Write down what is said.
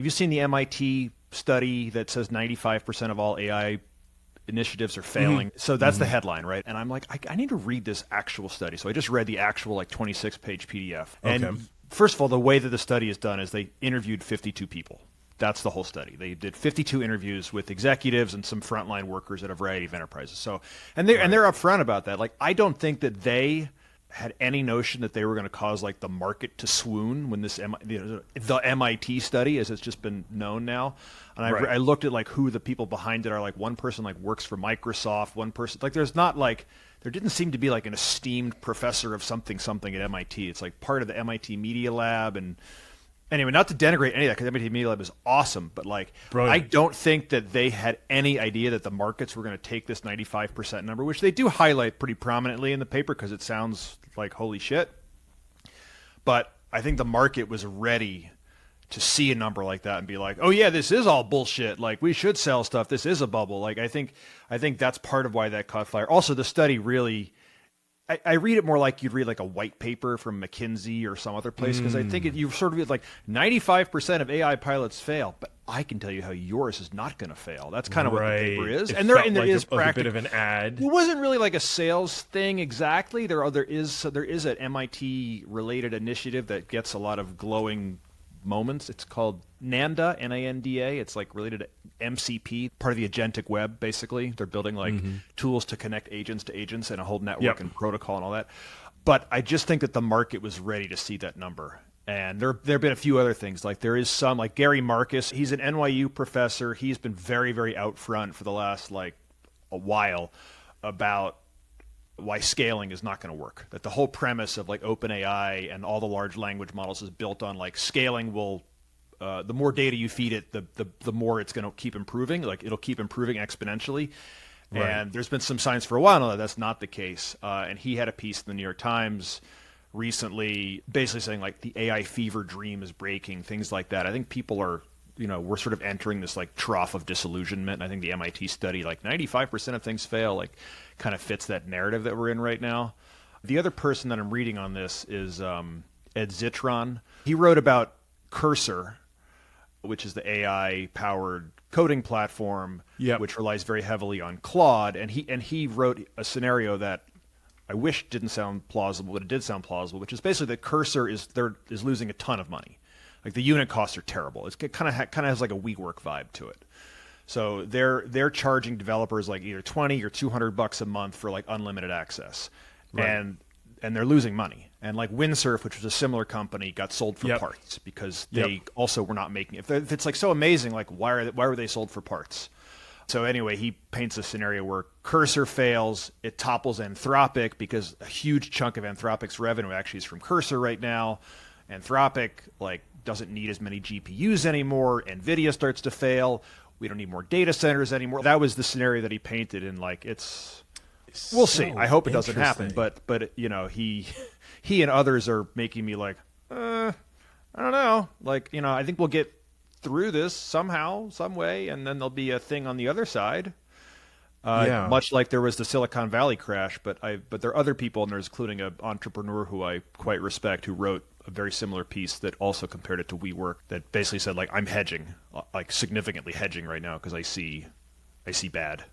Have you seen the MIT study that says 95% of all AI initiatives are failing? So that's the headline, right? And I'm like, I need to read this actual study. So I just read the actual 26-page PDF. And first of all, the way that the study is done is they interviewed 52 people. That's the whole study. They did 52 interviews with executives and some frontline workers at a variety of enterprises. So, and they're upfront about that. Like, I don't think that they had any notion that they were going to cause like the market to swoon when this the MIT study, as it's just been known now. And I looked at like who the people behind it are. Like one person like works for Microsoft. One person like there didn't seem to be like an esteemed professor of something at MIT. It's like part of the MIT Media Lab. And anyway, not to denigrate any of that, because MIT Media Lab is awesome, but like brilliant. I don't think that they had any idea that the markets were going to take this 95% number, which they do highlight pretty prominently in the paper because it sounds like holy shit. But I think the market was ready to see a number like that and be like, oh yeah, this is all bullshit. Like we should sell stuff. This is a bubble. Like I think that's part of why that caught fire. Also, the study really, I read it more like you'd read like a white paper from McKinsey or some other place, because I think you sort of get like 95% of AI pilots fail, but I can tell you how yours is not going to fail. That's kind of what the paper is. And there is a bit of an ad. It wasn't really like a sales thing exactly. There is an MIT related initiative that gets a lot of glowing moments. It's called NANDA, N-A-N-D-A. It's like related to MCP, part of the agentic web, basically. They're building like tools to connect agents to agents and a whole network and protocol and all that. But I just think that the market was ready to see that number. And there have been a few other things. Like there is some, like Gary Marcus, he's an NYU professor. He's been very, very out front for the last like a while about why scaling is not going to work. That the whole premise of like OpenAI and all the large language models is built on like scaling will, the more data you feed it, the more it's going to keep improving. Like it'll keep improving exponentially. Right. And there's been some signs for a while now that that's not the case. And he had a piece in the New York Times recently basically saying like the AI fever dream is breaking, things like that. I think people are, we're sort of entering this like trough of disillusionment. And I think the MIT study, like 95% of things fail, like kind of fits that narrative that we're in right now. The other person that I'm reading on this is Ed Zitron. He wrote about Cursor, which is the AI-powered coding platform, which relies very heavily on Claude. And he wrote a scenario that I wish didn't sound plausible, but it did sound plausible, which is basically that Cursor is losing a ton of money. Like the unit costs are terrible. It kind of has like a WeWork vibe to it. So they're charging developers like either $20 or $200 a month for like unlimited access, and they're losing money. And like Windsurf, which was a similar company, got sold for parts because they also were not making. If it's like so amazing, like why were they sold for parts? So anyway, he paints a scenario where Cursor fails, it topples Anthropic because a huge chunk of Anthropic's revenue actually is from Cursor right now. Anthropic like doesn't need as many GPUs anymore. NVIDIA starts to fail. We don't need more data centers anymore. That was the scenario that he painted, and like we'll see. I hope it doesn't happen, but he and others are making me like, I don't know. Like, I think we'll get through this somehow, some way, and then there'll be a thing on the other side. Much like there was the Silicon Valley crash, but there are other people, and there's including an entrepreneur who I quite respect, who wrote a very similar piece that also compared it to WeWork, that basically said like I'm hedging, like significantly hedging right now because I see bad.